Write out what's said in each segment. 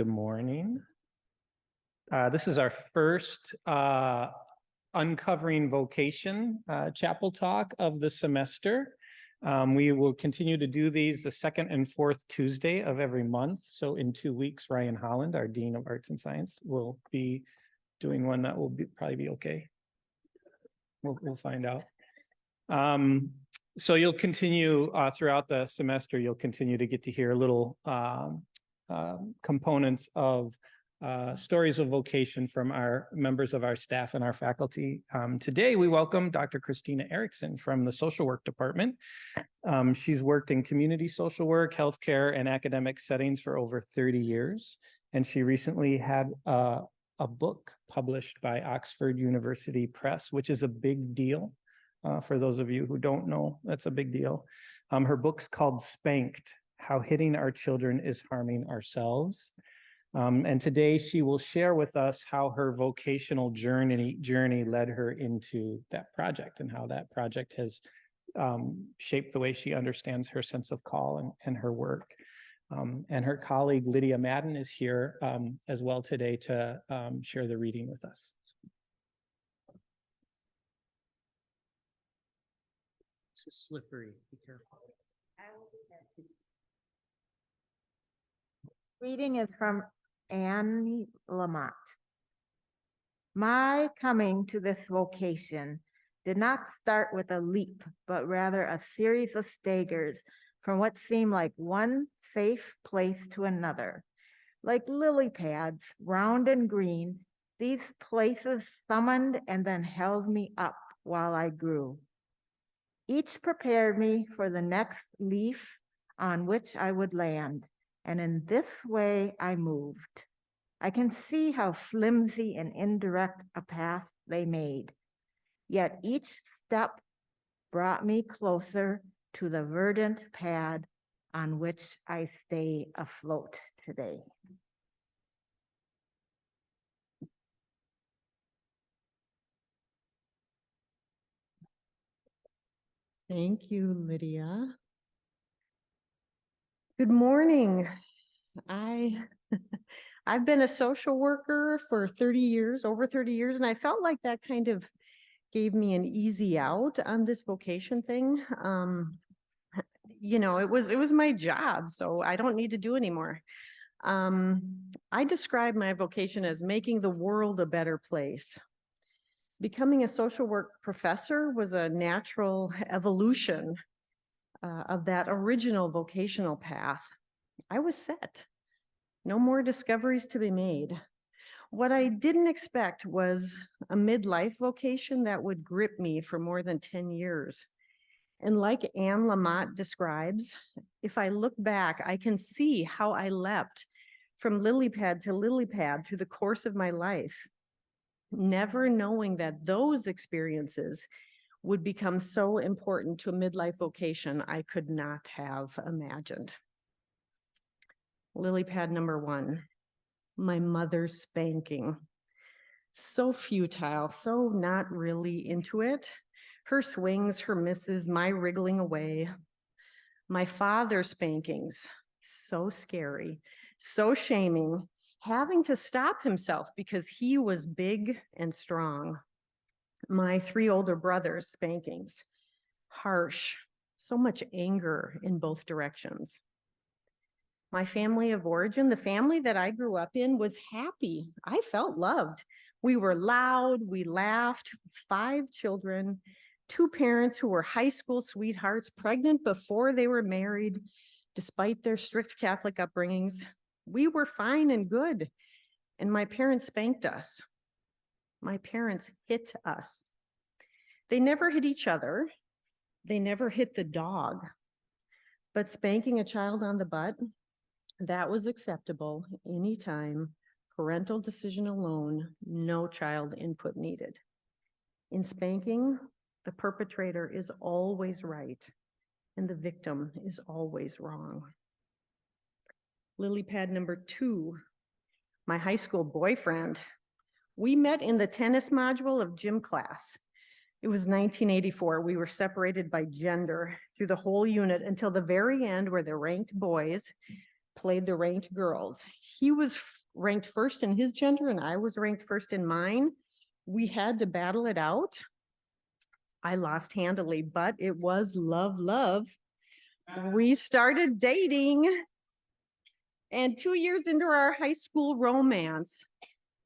Good morning. This is our first Uncovering Vocation chapel talk of the semester. We will continue to do these the second and fourth Tuesday of every month. So in 2 weeks, Ryan Holland, our Dean of Arts and Science, will be doing one that will probably be okay. We'll find out. So you'll continue throughout the semester, you'll continue to get to hear little components of stories of vocation from our members of our staff and our faculty. Today, we welcome Dr. Christina Erickson from the social work department. She's worked in community social work, healthcare, and academic settings for over 30 years. And she recently had a book published by Oxford University Press, which is a big deal. For those of you who don't know, that's a big deal. Her book's called Spanked: How Hitting Our Children is Harming Ourselves. And today she will share with us how her vocational journey led her into that project and how that project has shaped the way she understands her sense of call and her work. And her colleague Lydia Madden is here as well today to share the reading with us. This is slippery, be careful. I will do that too. Reading is from Anne Lamott. My coming to this vocation did not start with a leap, but rather a series of staggers from what seemed like one safe place to another. Like lily pads, round and green, these places summoned and then held me up while I grew. Each prepared me for the next leaf on which I would land, and in this way I moved. I can see how flimsy and indirect a path they made, yet each step brought me closer to the verdant pad on which I stay afloat today. Thank you, Lydia. Good morning. I've been a social worker for 30 years, over 30 years, and I felt like that kind of gave me an easy out on this vocation thing. You know, it was my job, so I don't need to do anymore. I describe my vocation as making the world a better place. Becoming a social work professor was a natural evolution of that original vocational path. I was set. No more discoveries to be made. What I didn't expect was a midlife vocation that would grip me for more than 10 years. And like Anne Lamott describes, if I look back, I can see how I leapt from lily pad to lily pad through the course of my life, never knowing that those experiences would become so important to a midlife vocation I could not have imagined. Lily pad number 1, my mother's spanking. So futile, so not really into it. Her swings, her misses, my wriggling away. My father's spankings, so scary, so shaming, having to stop himself because he was big and strong. My 3 older brothers' spankings, harsh, so much anger in both directions. My family of origin, the family that I grew up in, was happy. I felt loved. We were loud, we laughed, 5 children, 2 parents who were high school sweethearts, pregnant before they were married, despite their strict Catholic upbringings. We were fine and good, and my parents spanked us. My parents hit us. They never hit each other. They never hit the dog. But spanking a child on the butt, that was acceptable anytime, parental decision alone, no child input needed. In spanking, the perpetrator is always right, and the victim is always wrong. Lily pad number 2, my high school boyfriend. We met in the tennis module of gym class. It was 1984. We were separated by gender through the whole unit until the very end where the ranked boys played the ranked girls. He was ranked first in his gender and I was ranked first in mine. We had to battle it out. I lost handily, but it was love, love. We started dating. And 2 years into our high school romance,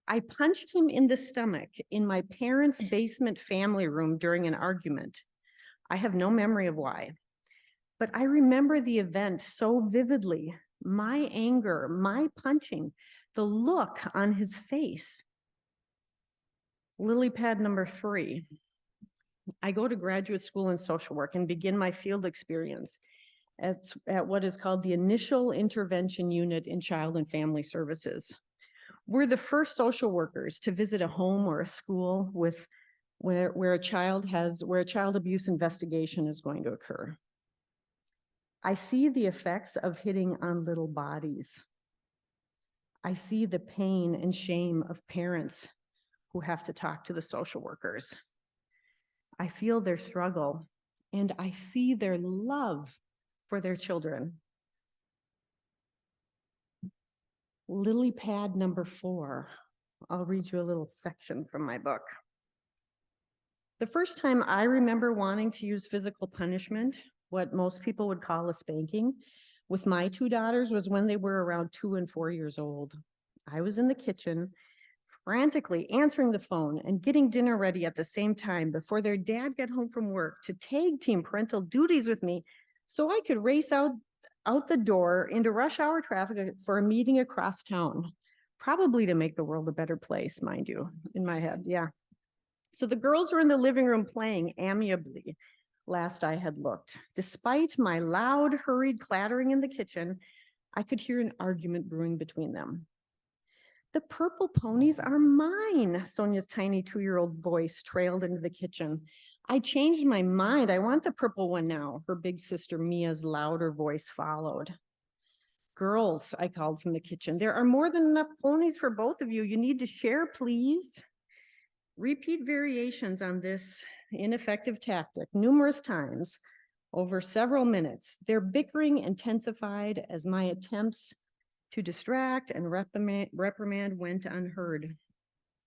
I punched him in the stomach in my parents' basement family room during an argument. I have no memory of why, but I remember the event so vividly. My anger, my punching, the look on his face. Lily pad number 3. I go to graduate school in social work and begin my field experience at what is called the Initial Intervention Unit in Child and Family Services. We're the first social workers to visit a home or a school where a child abuse investigation is going to occur. I see the effects of hitting on little bodies. I see the pain and shame of parents who have to talk to the social workers. I feel their struggle and I see their love for their children. Lily pad number 4. I'll read you a little section from my book. The first time I remember wanting to use physical punishment, what most people would call a spanking, with my 2 daughters was when they were around 2 and 4 years old. I was in the kitchen, frantically answering the phone and getting dinner ready at the same time before their dad got home from work to tag team parental duties with me so I could race out the door into rush hour traffic for a meeting across town, probably to make the world a better place, mind you, in my head, yeah. So the girls were in the living room playing amiably, last I had looked. Despite my loud, hurried clattering in the kitchen, I could hear an argument brewing between them. The purple ponies are mine, Sonia's tiny 2-year-old voice trailed into the kitchen. I changed my mind. I want the purple one now, her big sister Mia's louder voice followed. Girls, I called from the kitchen, there are more than enough ponies for both of you. You need to share, please. Repeat variations on this ineffective tactic numerous times over several minutes. Their bickering intensified as my attempts to distract and reprimand went unheard.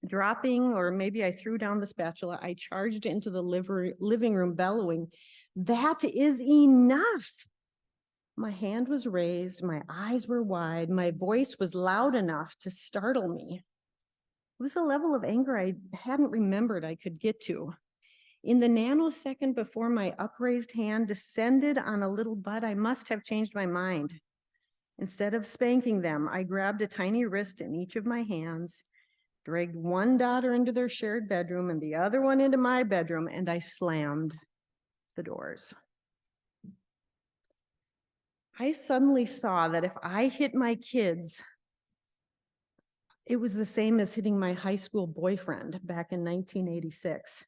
Dropping, or maybe I threw down the spatula, I charged into the living room bellowing, "That is enough." My hand was raised, my eyes were wide, my voice was loud enough to startle me. It was a level of anger I hadn't remembered I could get to. In the nanosecond before my upraised hand descended on a little butt, I must have changed my mind. Instead of spanking them, I grabbed a tiny wrist in each of my hands, dragged one daughter into their shared bedroom and the other one into my bedroom, and I slammed the doors. I suddenly saw that if I hit my kids, it was the same as hitting my high school boyfriend back in 1986,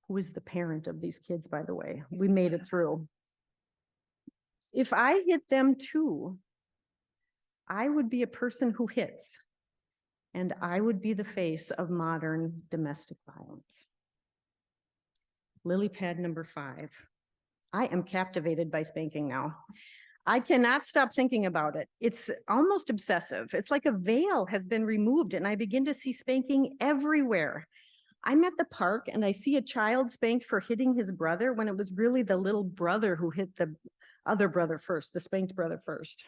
who was the parent of these kids, by the way. We made it through. If I hit them too, I would be a person who hits, and I would be the face of modern domestic violence. Lily pad number 5. I am captivated by spanking now. I cannot stop thinking about it. It's almost obsessive. It's like a veil has been removed and I begin to see spanking everywhere. I'm at the park and I see a child spanked for hitting his brother when it was really the little brother who hit the other brother first, the spanked brother first.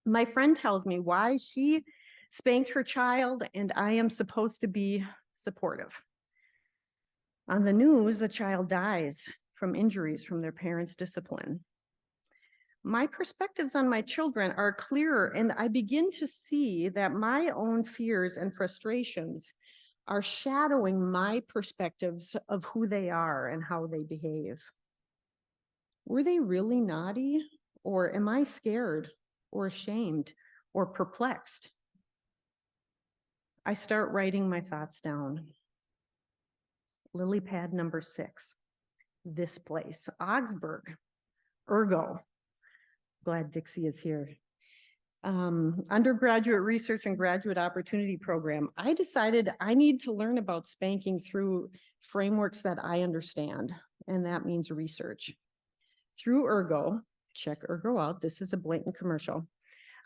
My friend tells me why she spanked her child and I am supposed to be supportive. On the news, the child dies from injuries from their parents' discipline. My perspectives on my children are clearer, and I begin to see that my own fears and frustrations are shadowing my perspectives of who they are and how they behave. Were they really naughty, or am I scared or ashamed or perplexed? I start writing my thoughts down. Lily pad number 6, this place, Augsburg, Ergo. Glad Dixie is here. Undergraduate research and graduate opportunity program. I decided I need to learn about spanking through frameworks that I understand, and that means research. Through Ergo, check Ergo out, this is a blatant commercial.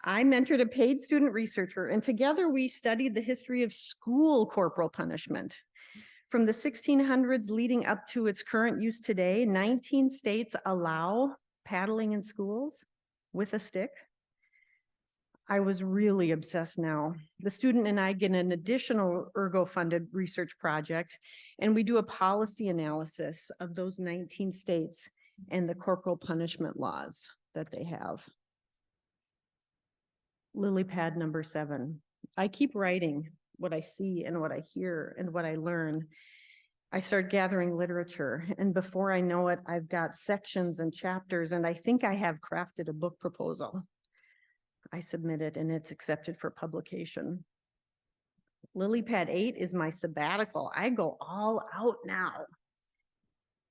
I mentored a paid student researcher, and together we studied the history of school corporal punishment. From the 1600s leading up to its current use today, 19 states allow paddling in schools with a stick. I was really obsessed now. The student and I get an additional ergo-funded research project, and we do a policy analysis of those 19 states and the corporal punishment laws that they have. Lily pad number 7. I keep writing what I see and what I hear and what I learn. I start gathering literature, and before I know it, I've got sections and chapters, and I think I have crafted a book proposal. I submit it and it's accepted for publication. Lily pad 8 is my sabbatical. I go all out now.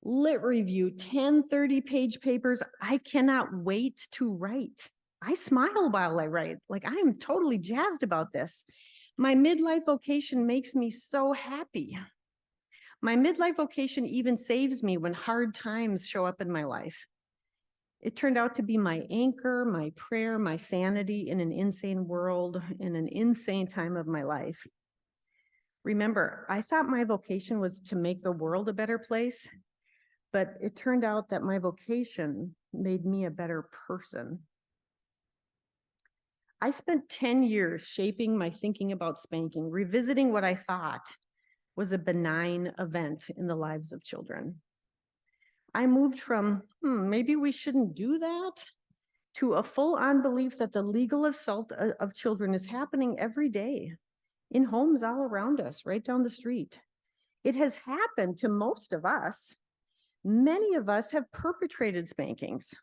Lit review, 10 30-page papers. I cannot wait to write. I smile while I write. Like, I am totally jazzed about this. My midlife vocation makes me so happy. My midlife vocation even saves me when hard times show up in my life. It turned out to be my anchor, my prayer, my sanity in an insane world, in an insane time of my life. Remember, I thought my vocation was to make the world a better place, but it turned out that my vocation made me a better person. I spent 10 years shaping my thinking about spanking, revisiting what I thought was a benign event in the lives of children. I moved from, maybe we shouldn't do that, to a full-on belief that the legal assault of children is happening every day in homes all around us, right down the street. It has happened to most of us. Many of us have perpetrated spankings.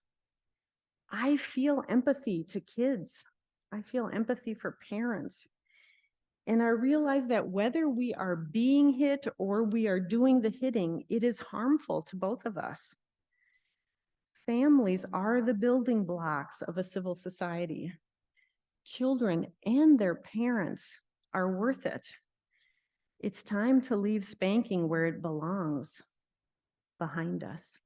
I feel empathy to kids. I feel empathy for parents. And I realize that whether we are being hit or we are doing the hitting, it is harmful to both of us. Families are the building blocks of a civil society. Children and their parents are worth it. It's time to leave spanking where it belongs, behind us.